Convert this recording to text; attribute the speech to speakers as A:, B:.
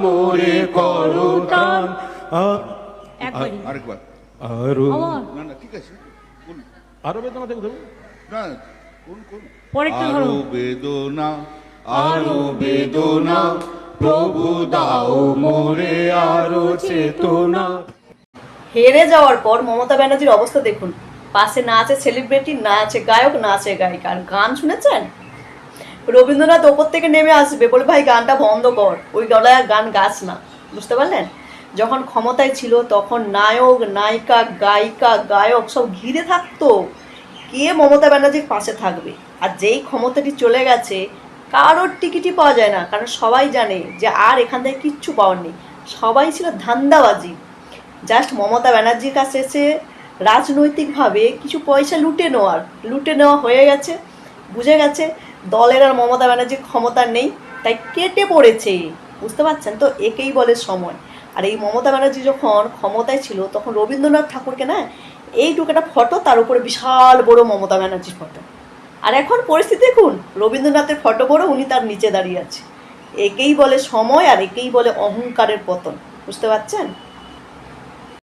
A: মোরে করো ত্রাণ।
B: আরেকবার
A: আরো
B: না না ঠিক আছে
A: আরো বেদনা দেখো
B: না কোন
C: পরেরটা ধরো।
B: আরো বেদনা আরো বেদনা প্রভু দাও মোরে আরো চেতনা।
D: হেরে যাওয়ার পর মমতা ব্যানার্জির অবস্থা দেখুন, পাশে না আছে সেলিব্রিটি, না আছে গায়ক, না আছে গায়িকা। আর গান শুনেছেন? রবীন্দ্রনাথ ওপর থেকে নেমে আসবে, বলে ভাই গানটা বন্ধ কর, ওই গলায় আর গান গাছ না। বুঝতে পারলেন? যখন ক্ষমতায় ছিল তখন নায়ক, নায়িকা, গায়িকা, গায়ক সব ঘিরে থাকতো, কে মমতা ব্যানার্জির পাশে থাকবে। আর যেই ক্ষমতাটি চলে গেছে, কারোর টিকিটই পাওয়া যায় না, কারণ সবাই জানে যে আর এখান থেকে কিচ্ছু পাওয়ার নেই। সবাই ছিল ধান্দাবাজি। জাস্ট মমতা ব্যানার্জির কাছে এসে রাজনৈতিকভাবে কিছু পয়সা লুটে নেওয়া হয়ে গেছে, বুঝে গেছে দলের আর মমতা ব্যানার্জির ক্ষমতা নেই, তাই কেটে পড়েছে। বুঝতে পারছেন তো? একেই বলে সময়। আর এই মমতা ব্যানার্জি যখন ক্ষমতায় ছিল তখন রবীন্দ্রনাথ ঠাকুরকে না এইটুকু একটা ফটো, তার উপরে বিশাল বড় মমতা ব্যানার্জির ফটো। আর এখন পরিস্থিতি দেখুন, রবীন্দ্রনাথের ফটো বড়, উনি তার নিচে দাঁড়িয়ে আছে। একেই বলে সময়, আর একেই বলে অহংকারের পতন। বুঝতে পারছেন?